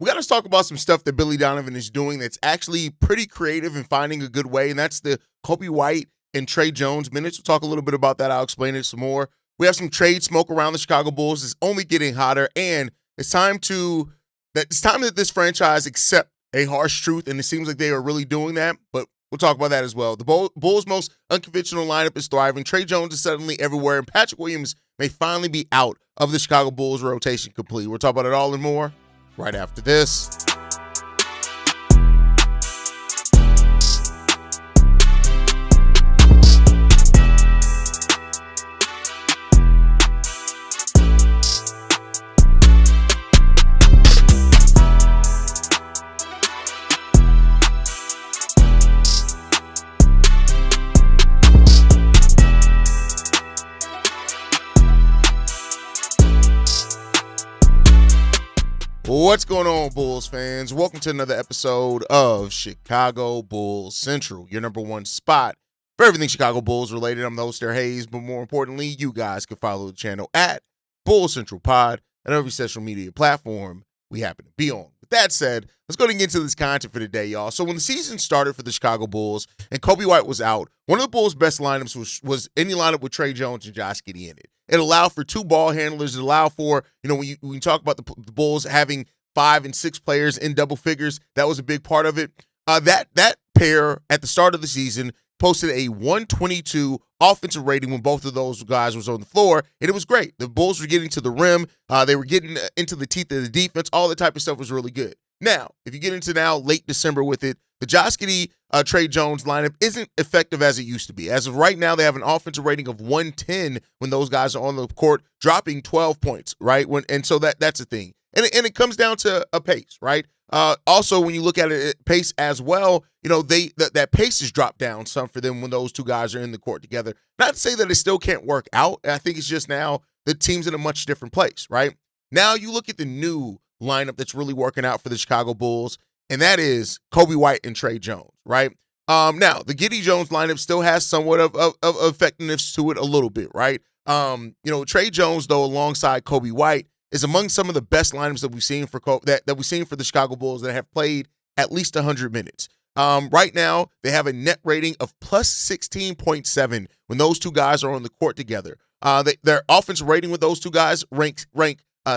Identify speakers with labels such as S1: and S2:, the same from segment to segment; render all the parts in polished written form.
S1: we got to talk about some stuff that Billy Donovan is doing that's actually pretty creative and finding a good way, and that's the Coby White and Tre Jones minutes. We'll talk a little bit about that. I'll explain it some more. We have some trade smoke around the Chicago Bulls. It's only getting hotter, and it's time that this franchise accept a harsh truth, and it seems like they are really doing that, but we'll talk about that as well. The Bulls' most unconventional lineup is thriving. Tre Jones is suddenly everywhere, and Patrick Williams may finally be out of the Chicago Bulls rotation completely. We'll talk about it all and more right after this. What's going on, Bulls fans? Welcome to another episode of Chicago Bulls Central, your number one spot for everything Chicago Bulls related. I'm the host there, Haize, but more importantly, you guys can follow the channel at Bulls Central Pod on every social media platform we happen to be on. With that said, let's go and get into this content for today, y'all. So when the season started for the Chicago Bulls and Coby White was out, one of the Bulls' best lineups was any lineup with Tre Jones and Josh Giddey in it. It allowed for two ball handlers. It allowed for, when you talk about the Bulls having 5 and 6 players in double figures, that was a big part of it. That pair at the start of the season posted a 122 offensive rating when both of those guys was on the floor, and it was great. The Bulls were getting to the rim. They were getting into the teeth of the defense. All the type of stuff was really good. Now, if you get into late December with it, the Josh Giddey, Tre Jones lineup isn't effective as it used to be. As of right now, they have an offensive rating of 110 when those guys are on the court, dropping 12 points, right? So that's a thing. And it comes down to a pace, right? Also, when you look at it, pace as well, that pace has dropped down some for them when those two guys are in the court together. Not to say that it still can't work out. I think it's just now the team's in a much different place, right? Now you look at the new lineup that's really working out for the Chicago Bulls, and that is Coby White and Tre Jones, right? Now, the Giddey Jones lineup still has somewhat of effectiveness to it a little bit, right? Tre Jones, though, alongside Coby White, is among some of the best lineups that we've seen for that we've seen for the Chicago Bulls that have played at least 100 minutes. Right now, they have a net rating of plus 16.7 when those two guys are on the court together. Their offensive rating with those two guys rank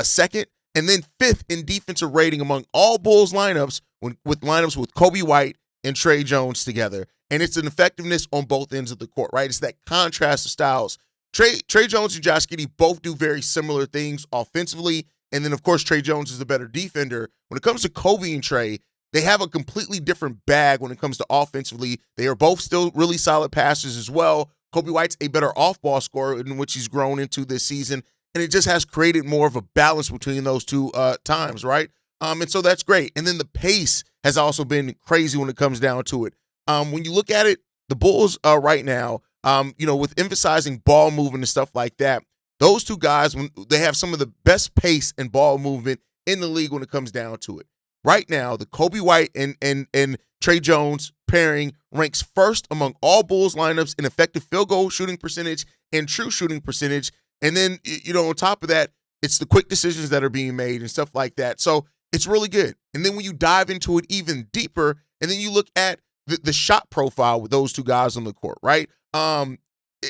S1: second, and then fifth in defensive rating among all Bulls lineups with Coby White and Tre Jones together. And it's an effectiveness on both ends of the court, right? It's that contrast of styles. Tre Jones and Josh Giddey both do very similar things offensively, and then, of course, Tre Jones is the better defender. When it comes to Coby and Tre, they have a completely different bag when it comes to offensively. They are both still really solid passers as well. Coby White's a better off-ball scorer in which he's grown into this season, and it just has created more of a balance between those two times, right? And so that's great. And then the pace has also been crazy when it comes down to it. When you look at it, the Bulls right now, with emphasizing ball movement and stuff like that, those two guys, they have some of the best pace and ball movement in the league when it comes down to it. Right now, the Coby White and Tre Jones pairing ranks first among all Bulls lineups in effective field goal shooting percentage and true shooting percentage. And then, on top of that, it's the quick decisions that are being made and stuff like that. So it's really good. And then when you dive into it even deeper, and then you look at the shot profile with those two guys on the court, right?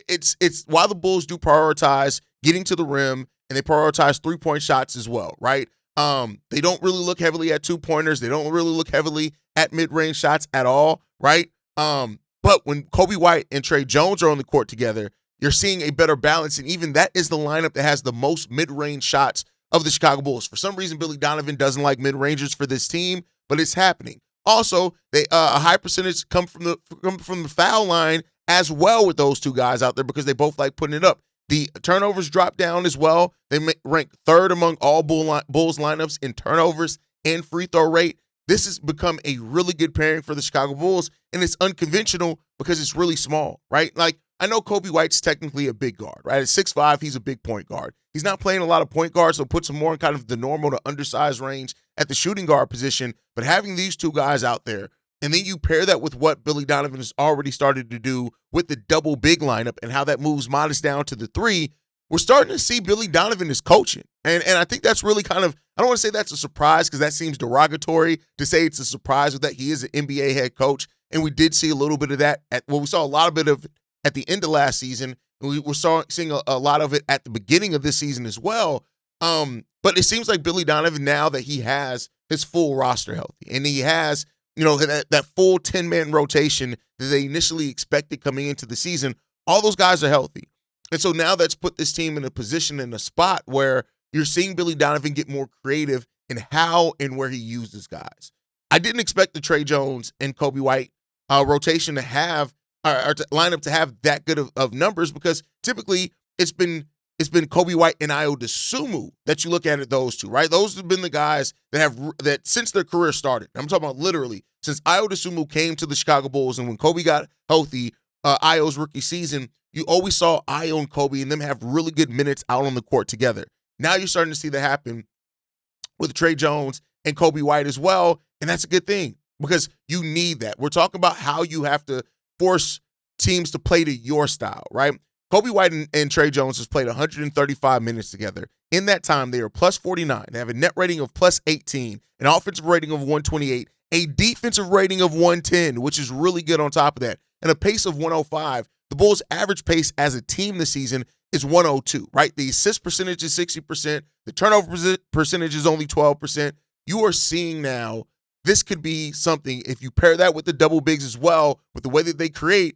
S1: It's while the Bulls do prioritize getting to the rim and they prioritize 3-point shots as well, right? They don't really look heavily at 2-pointers. They don't really look heavily at mid-range shots at all, right? But when Coby White and Tre Jones are on the court together, you're seeing a better balance, and even that is the lineup that has the most mid-range shots of the Chicago Bulls. For some reason, Billy Donovan doesn't like mid-rangers for this team, but it's happening. Also, they a high percentage come from the foul line as well with those two guys out there because they both like putting it up. The turnovers drop down as well. They rank third among all Bulls lineups in turnovers and free throw rate. This has become a really good pairing for the Chicago Bulls, and it's unconventional because it's really small, right? Like, I know Coby White's technically a big guard, right? At 6'5", he's a big point guard. He's not playing a lot of point guard, so it puts him more in kind of the normal to undersized range at the shooting guard position. But having these two guys out there, and then you pair that with what Billy Donovan has already started to do with the double big lineup and how that moves Modest down to the 3, we're starting to see Billy Donovan is coaching. And I think that's really kind of, I don't want to say that's a surprise because that seems derogatory to say it's a surprise with that he is an NBA head coach. And we did see a little bit of that. We saw a lot of it at the end of last season. And we were seeing a lot of it at the beginning of this season as well. But it seems like Billy Donovan, now that he has his full roster healthy and he has, that full 10-man rotation that they initially expected coming into the season, all those guys are healthy. And so now that's put this team in a position, in a spot where you're seeing Billy Donovan get more creative in how and where he uses guys. I didn't expect the Tre Jones and Coby White rotation to have, or to line up to have that good of numbers, because typically it's been Coby White and Ayo Dosunmu that you look at those two, right? Those have been the guys that since their career started. I'm talking about literally since Ayo Dosunmu came to the Chicago Bulls, and when Coby got healthy, Ayo's rookie season, you always saw Ayo and Coby and them have really good minutes out on the court together. Now you're starting to see that happen with Tre Jones and Coby White as well, and that's a good thing because you need that. We're talking about how you have to force teams to play to your style, right? Coby White and Tre Jones has played 135 minutes together. In that time, they are plus 49. They have a net rating of plus 18, an offensive rating of 128, a defensive rating of 110, which is really good on top of that, and a pace of 105. The Bulls' average pace as a team this season is 102, right? The assist percentage is 60%. The turnover percentage is only 12%. You are seeing now this could be something, if you pair that with the double bigs as well, with the way that they create,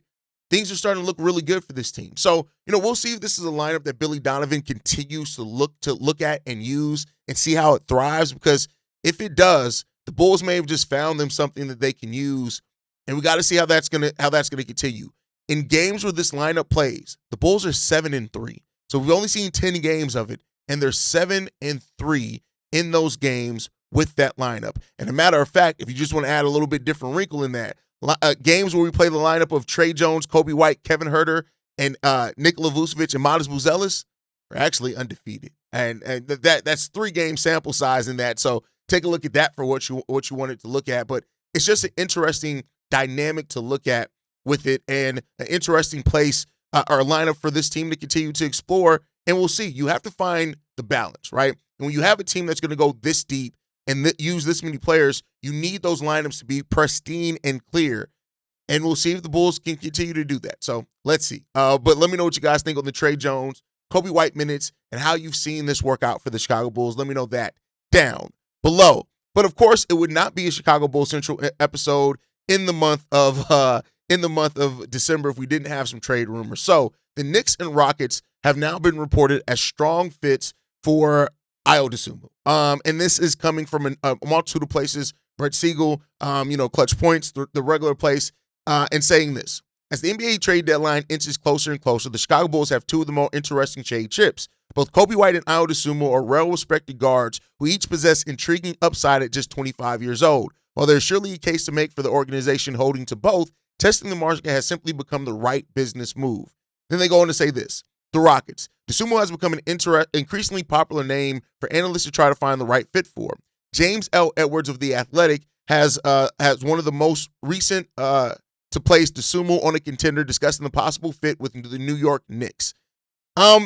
S1: things are starting to look really good for this team. So, we'll see if this is a lineup that Billy Donovan continues to look at and use and see how it thrives, because if it does, the Bulls may have just found them something that they can use, and we got to see how that's gonna continue. In games where this lineup plays, the Bulls are 7-3. So we've only seen 10 games of it, and they're 7-3 in those games with that lineup. And a matter of fact, if you just want to add a little bit different wrinkle in that, games where we play the lineup of Tre Jones, Coby White, Kevin Huerter, and Nikola Vucevic and Matas Buzelis are actually undefeated. And that's 3-game sample size in that. So take a look at that for what you wanted to look at. But it's just an interesting dynamic to look at with it, and an interesting place or lineup for this team to continue to explore. And we'll see. You have to find the balance, right? And when you have a team that's going to go this deep and use this many players, you need those lineups to be pristine and clear. And we'll see if the Bulls can continue to do that. So let's see. But let me know what you guys think on the Tre Jones, Coby White minutes, and how you've seen this work out for the Chicago Bulls. Let me know that down below. But of course, it would not be a Chicago Bulls Central episode in the month of December if we didn't have some trade rumors. So the Knicks and Rockets have now been reported as strong fits for Ayo Dosunmu. And this is coming from a multitude of places. Brett Siegel, Clutch Points, the regular place, and saying this. As the NBA trade deadline inches closer and closer, the Chicago Bulls have two of the more interesting trade chips. Both Coby White and Ayo Dosunmu are well-respected guards who each possess intriguing upside at just 25 years old. While there's surely a case to make for the organization holding to both, testing the market has simply become the right business move. Then they go on to say this. The Rockets. Dosunmu has become an increasingly popular name for analysts to try to find the right fit for. James L. Edwards of The Athletic has one of the most recent to place Dosunmu on a contender, discussing the possible fit with the New York Knicks.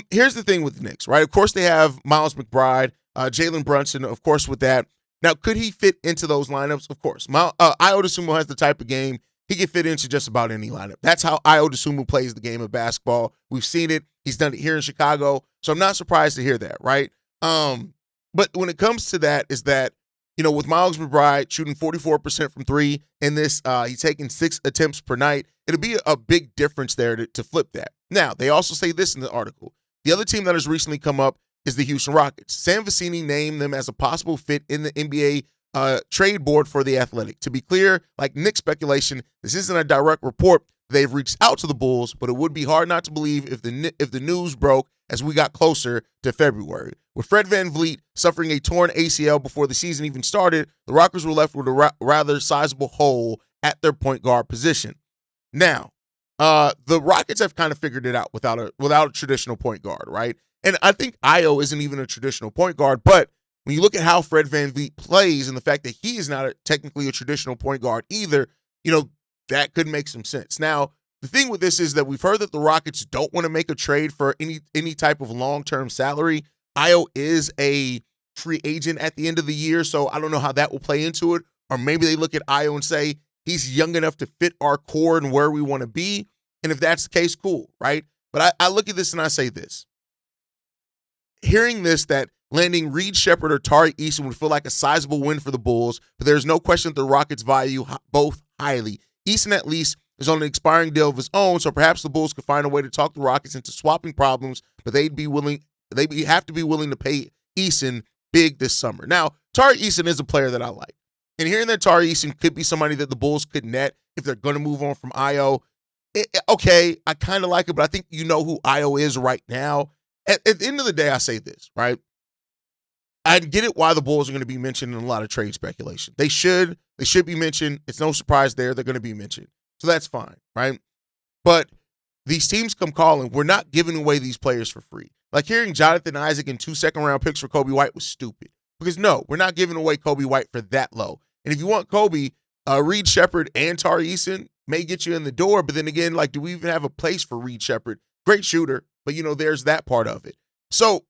S1: Here's the thing with the Knicks, right? Of course, they have Miles McBride, Jalen Brunson, of course, with that. Now, could he fit into those lineups? Of course. Ayo Dosunmu has the type of game he can fit into just about any lineup. That's how Ayo Dosunmu plays the game of basketball. We've seen it. He's done it here in Chicago, so I'm not surprised to hear that, right? But when it comes to that, is that, with Miles McBride shooting 44% from three in this, he's taking 6 attempts per night. It'll be a big difference there to flip that. Now, they also say this in the article. The other team that has recently come up is the Houston Rockets. Sam Vecenie named them as a possible fit in the NBA trade board for The Athletic. To be clear, like Knicks speculation, this isn't a direct report. They've reached out to the Bulls, but it would be hard not to believe if the news broke as we got closer to February. With Fred VanVleet suffering a torn ACL before the season even started, the Rockets were left with a rather sizable hole at their point guard position. Now, the Rockets have kind of figured it out without a traditional point guard, right? And I think Ayo isn't even a traditional point guard, but when you look at how Fred VanVleet plays and the fact that he is not technically a traditional point guard either, that could make some sense. Now, the thing with this is that we've heard that the Rockets don't want to make a trade for any type of long-term salary. Ayo is a free agent at the end of the year, so I don't know how that will play into it. Or maybe they look at Ayo and say, he's young enough to fit our core and where we want to be. And if that's the case, cool, right? But I look at this and I say this. Hearing this, that landing Reed Sheppard or Tari Eason would feel like a sizable win for the Bulls, but there's no question that the Rockets value both highly. Eason, at least, is on an expiring deal of his own, so perhaps the Bulls could find a way to talk the Rockets into swapping problems, but they'd have to be willing to pay Eason big this summer. Now, Tari Eason is a player that I like. And hearing that Tari Eason could be somebody that the Bulls could net if they're going to move on from Ayo, okay, I kind of like it, but I think you know who Ayo is right now. At the end of the day, I say this, right? I get it why the Bulls are going to be mentioned in a lot of trade speculation. They should be mentioned. It's no surprise there. They're going to be mentioned. So that's fine, right? But these teams come calling. We're not giving away these players for free. Like hearing Jonathan Isaac and 2 second-round picks for Coby White was stupid. Because no, we're not giving away Coby White for that low. And if you want Coby, Reed Sheppard and Tari Eason may get you in the door. But then again, like, do we even have a place for Reed Sheppard? Great shooter, but, there's that part of it. So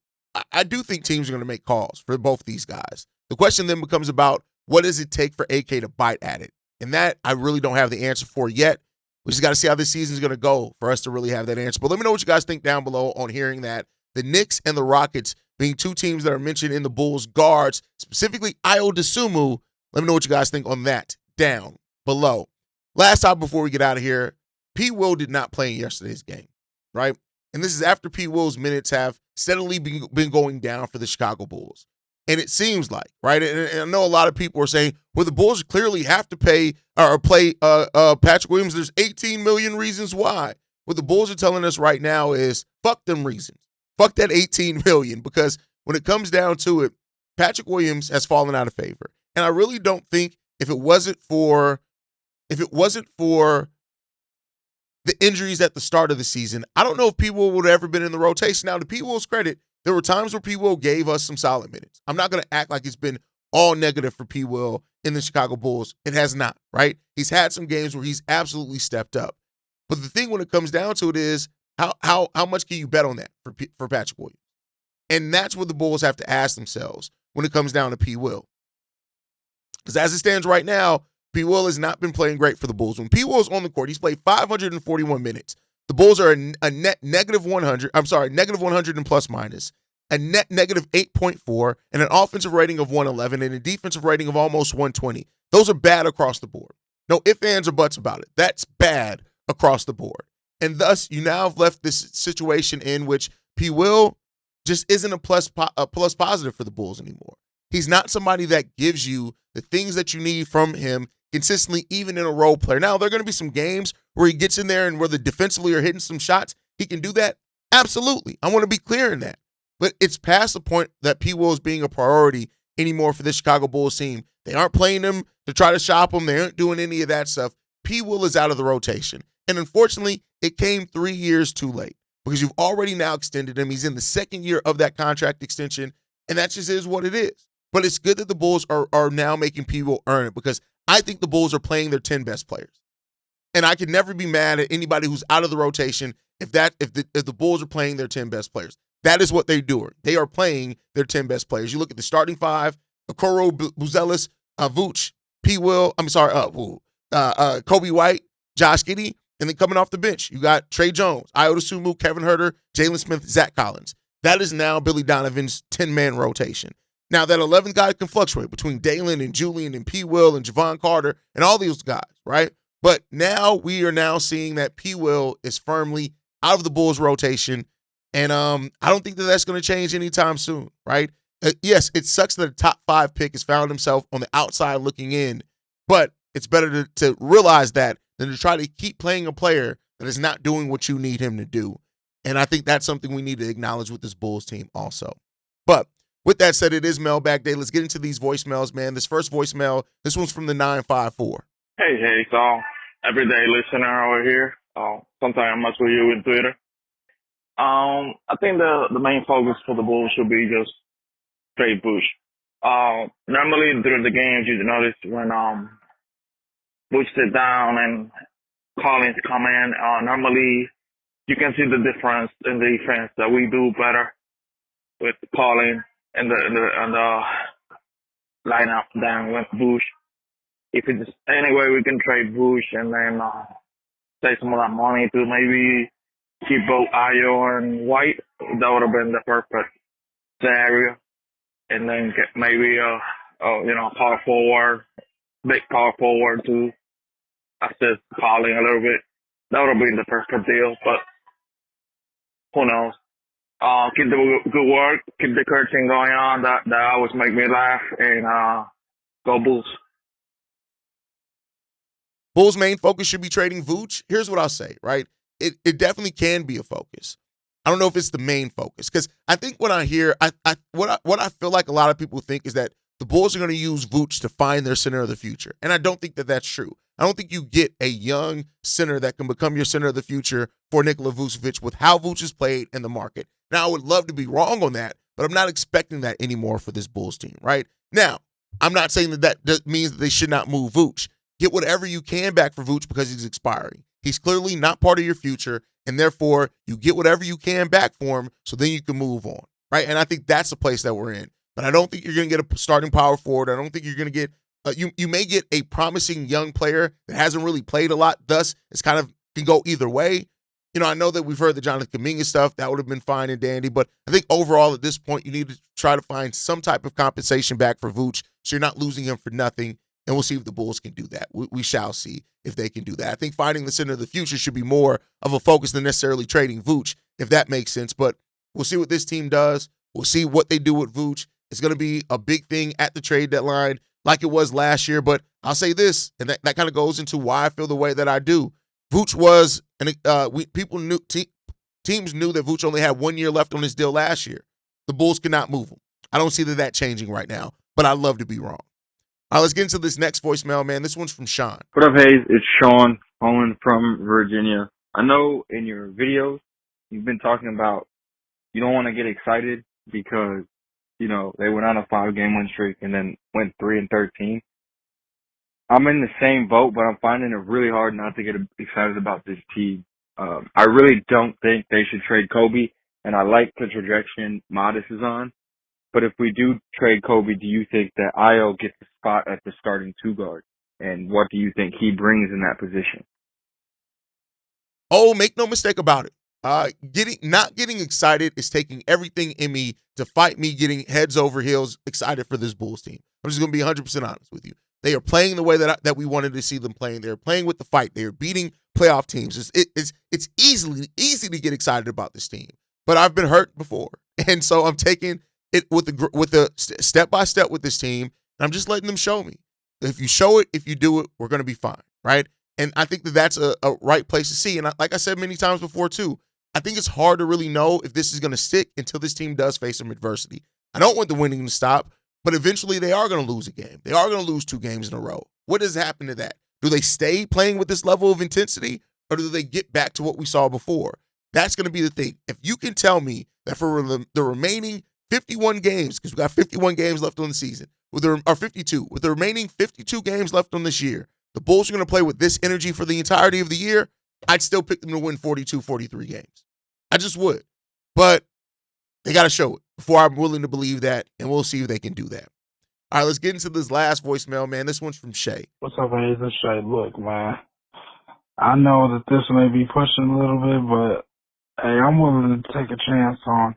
S1: I do think teams are going to make calls for both these guys. The question then becomes about what does it take for AK to bite at it? And that I really don't have the answer for yet. We just got to see how this season is going to go for us to really have that answer. But let me know what you guys think down below on hearing that. The Knicks and the Rockets being two teams that are mentioned in the Bulls guards, specifically Ayo Dosunmu. Let me know what you guys think on that down below. Last time before we get out of here, P. Will did not play in yesterday's game, right? And this is after P. Will's minutes have steadily been going down for the Chicago Bulls. And it seems like, right? And I know a lot of people are saying, well, the Bulls clearly have to pay or play Patrick Williams. There's 18 million reasons why. What the Bulls are telling us right now is fuck them reasons. Fuck that 18 million, because when it comes down to it, Patrick Williams has fallen out of favor. And I really don't think if it wasn't for the injuries at the start of the season, I don't know if P. Will would have ever been in the rotation. Now, to P. Will's credit, there were times where P. Will gave us some solid minutes. I'm not going to act like it's been all negative for P. Will in the Chicago Bulls. It has not, right? He's had some games where he's absolutely stepped up. But the thing when it comes down to it is how much can you bet on that for Patrick Williams? And that's what the Bulls have to ask themselves when it comes down to P. Will. Because as it stands right now, P. Will has not been playing great for the Bulls. When P. Will's on the court, he's played 541 minutes. The Bulls are a net negative 100. I'm sorry, negative 100 and plus minus. A net negative 8.4 and an offensive rating of 111 and a defensive rating of almost 120. Those are bad across the board. No ifs, ands, or buts about it. That's bad across the board. And thus, you now have left this situation in which P. Will just isn't a plus positive for the Bulls anymore. He's not somebody that gives you the things that you need from him consistently, even in a role player. Now, there are going to be some games where he gets in there and where the defensively are hitting some shots. He can do that. Absolutely. I want to be clear in that. But it's past the point that P. Will is being a priority anymore for the Chicago Bulls team. They aren't playing him to try to shop him. They aren't doing any of that stuff. P. Will is out of the rotation. And unfortunately, it came 3 years too late because you've already now extended him. He's in the second year of that contract extension, and that just is what it is. But it's good that the Bulls are now making P. Will earn it, because I think the Bulls are playing their 10 best players. And I can never be mad at anybody who's out of the rotation if the Bulls are playing their 10 best players. That is what they're doing. They are playing their 10 best players. You look at the starting five: Okoro, Buzelis, Vooch, P. Will, Coby White, Josh Giddey, and then coming off the bench, you got Tre Jones, Ayo Dosunmu, Kevin Huerter, Jalen Smith, Zach Collins. That is now Billy Donovan's 10-man rotation. Now, that 11th guy can fluctuate between Dalen and Julian and P. Will and Javon Carter and all these guys, right? But now we are now seeing that P. Will is firmly out of the Bulls rotation, and I don't think that that's going to change anytime soon, right? Yes, it sucks that a top 5 pick has found himself on the outside looking in, but it's better to realize that than to try to keep playing a player that is not doing what you need him to do. And I think that's something we need to acknowledge with this Bulls team also. But with that said, it is Mailbag Day. Let's get into these voicemails, man. This first voicemail, this one's from the 954.
S2: Hey, so everyday listener over here. Sometimes I mess with you in Twitter. I think the main focus for the Bulls should be just trade Bush. Normally during the games, you notice when Bush sit down and Collins come in, normally you can see the difference in the defense that we do better with Collins and the lineup down with Bush. If it's any way we can trade Bush and then save some of that money to maybe keep both Ayo and White, that would have been the perfect scenario. And then get maybe power forward, big power forward to assist Calling a little bit. That would have been the perfect deal, but who knows? Keep the good work, keep the coaching going on. That always make me laugh, and go Bulls.
S1: Bulls' main focus should be trading Vooch. Here's what I'll say, right? It definitely can be a focus. I don't know if it's the main focus, because I think when I hear, what I feel like a lot of people think is that the Bulls are going to use Vooch to find their center of the future, and I don't think that that's true. I don't think you get a young center that can become your center of the future for Nikola Vucevic with how Vooch has played in the market. Now, I would love to be wrong on that, but I'm not expecting that anymore for this Bulls team, right? Now, I'm not saying that means that they should not move Vooch. Get whatever you can back for Vooch because he's expiring. He's clearly not part of your future, and therefore you get whatever you can back for him so then you can move on, right? And I think that's the place that we're in. But I don't think you're going to get a starting power forward. I don't think you're going to get you may get a promising young player that hasn't really played a lot, thus it's kind of can go either way. I know that we've heard the Jonathan Kuminga stuff. That would have been fine and dandy, but I think overall at this point you need to try to find some type of compensation back for Vooch so you're not losing him for nothing. And we'll see if the Bulls can do that. We shall see if they can do that. I think finding the center of the future should be more of a focus than necessarily trading Vooch, if that makes sense. But we'll see what this team does. We'll see what they do with Vooch. It's going to be a big thing at the trade deadline like it was last year. But I'll say this, and that kind of goes into why I feel the way that I do. Vooch was, and teams knew that Vooch only had 1 year left on his deal last year. The Bulls could not move him. I don't see that changing right now, but I'd love to be wrong. All right, let's get into this next voicemail, man. This one's from Sean.
S3: What up, Haize? It's Sean calling from Virginia. I know in your videos you've been talking about you don't want to get excited because, they went on a 5-game win streak and then went 3-13. I'm in the same boat, but I'm finding it really hard not to get excited about this team. I really don't think they should trade Coby, and I like the trajectory Modest is on. But if we do trade Coby, do you think that Ayo gets a spot at the starting 2 guard? And what do you think he brings in that position?
S1: Oh, make no mistake about it. Not getting excited is taking everything in me to fight me getting heads over heels excited for this Bulls team. I'm just going to be 100% honest with you. They are playing the way that we wanted to see them playing. They're playing with the fight. They are beating playoff teams. It's easy to get excited about this team. But I've been hurt before, and so I'm taking it with the step by step with this team. And I'm just letting them show me. If you show it, if you do it, we're going to be fine, right? And I think that that's a right place to see. And like I said many times before too, I think it's hard to really know if this is going to stick until this team does face some adversity. I don't want the winning to stop, but eventually they are going to lose a game. They are going to lose 2 games in a row. What does happen to that? Do they stay playing with this level of intensity, or do they get back to what we saw before? That's going to be the thing. If you can tell me that for the remaining 51 games, because we got 51 games left on the season, or 52, with the remaining 52 games left on this year, the Bulls are going to play with this energy for the entirety of the year, I'd still pick them to win 42, 43 games. I just would. But they got to show it before I'm willing to believe that, and we'll see if they can do that. All right, let's get into this last voicemail, man. This one's from Shay.
S4: What's up, Haize? It's Shay. Look, man, I know that this may be pushing a little bit, but, hey, I'm willing to take a chance on.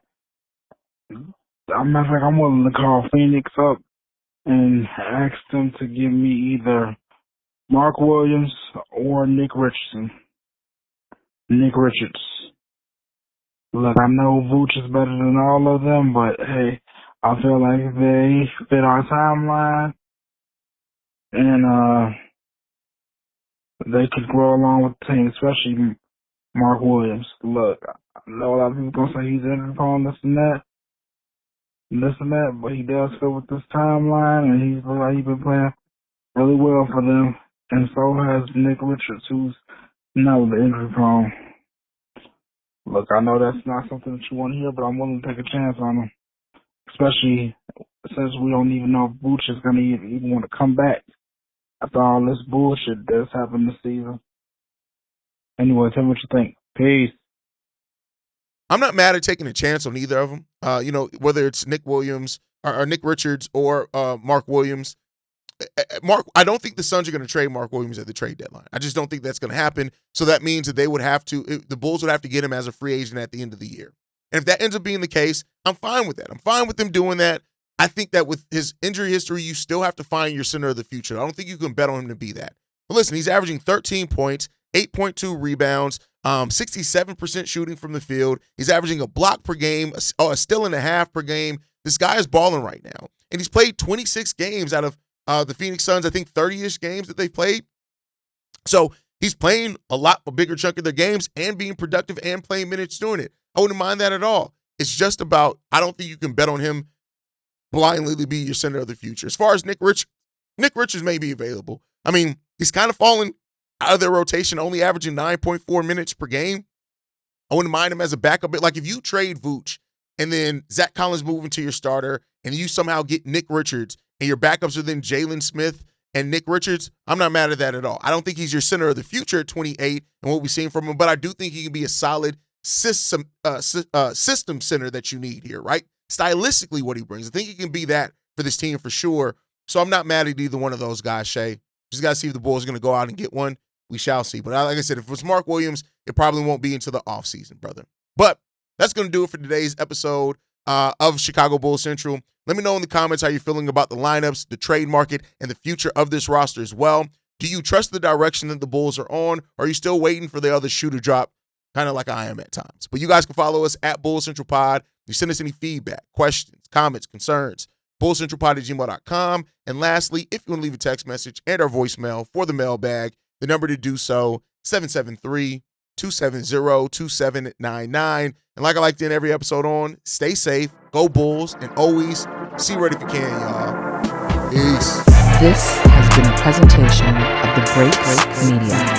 S4: Matter of fact, I'm willing to call Phoenix up and ask them to give me either Mark Williams or Nick Richards. Look, I know Vooch is better than all of them, but hey, I feel like they fit our timeline and they could grow along with the team, especially Mark Williams. Look, I know a lot of people gonna say he's injury prone, this and that, but he does fit with this timeline, and he's been playing really well for them, and so has Nick Richards, who's not the injury prone. Look, I know that's not something that you want to hear, but I'm willing to take a chance on him, especially since we don't even know if Vooch is going to even want to come back after all this bullshit that's happened this season. Anyway, tell me what you think. Peace.
S1: I'm not mad at taking a chance on either of them. whether it's Nick Williams or Nick Richards or Mark Williams. I don't think the Suns are going to trade Mark Williams at the trade deadline. I just don't think that's going to happen. So that means that the Bulls would have to get him as a free agent at the end of the year. And if that ends up being the case, I'm fine with that. I'm fine with them doing that. I think that with his injury history, you still have to find your center of the future. I don't think you can bet on him to be that. But listen, he's averaging 13 points, 8.2 rebounds, 67% shooting from the field. He's averaging a block per game, a steal and a half per game. This guy is balling right now. And he's played 26 games out of the Phoenix Suns, I think 30-ish games that they've played. So he's playing a bigger chunk of their games and being productive and playing minutes doing it. I wouldn't mind that at all. It's just about, I don't think you can bet on him blindly to be your center of the future. As far as Nick Richards may be available. I mean, he's kind of fallen out of their rotation, only averaging 9.4 minutes per game. I wouldn't mind him as a backup. But like if you trade Vooch and then Zach Collins move into your starter and you somehow get Nick Richards and your backups are then Jalen Smith and Nick Richards, I'm not mad at that at all. I don't think he's your center of the future at 28 and what we've seen from him, but I do think he can be a solid system center that you need here, right? Stylistically, what he brings. I think he can be that for this team for sure. So I'm not mad at either one of those guys, Shay. Just got to see if the Bulls are going to go out and get one. We shall see. But like I said, if it's Mark Williams, it probably won't be until the offseason, brother. But that's going to do it for today's episode of Chicago Bulls Central. Let me know in the comments how you're feeling about the lineups, the trade market, and the future of this roster as well. Do you trust the direction that the Bulls are on, or are you still waiting for the other shoe to drop, kind of like I am at times? But you guys can follow us at Bulls Central Pod. You send us any feedback, questions, comments, concerns, bullscentralpod@gmail.com. And lastly, if you want to leave a text message and our voicemail for the mailbag, the number to do so, 773-270-2799. And like I like to end every episode on, stay safe, go Bulls, and always see red if you can, y'all. Peace.
S5: This has been a presentation of the Break Media.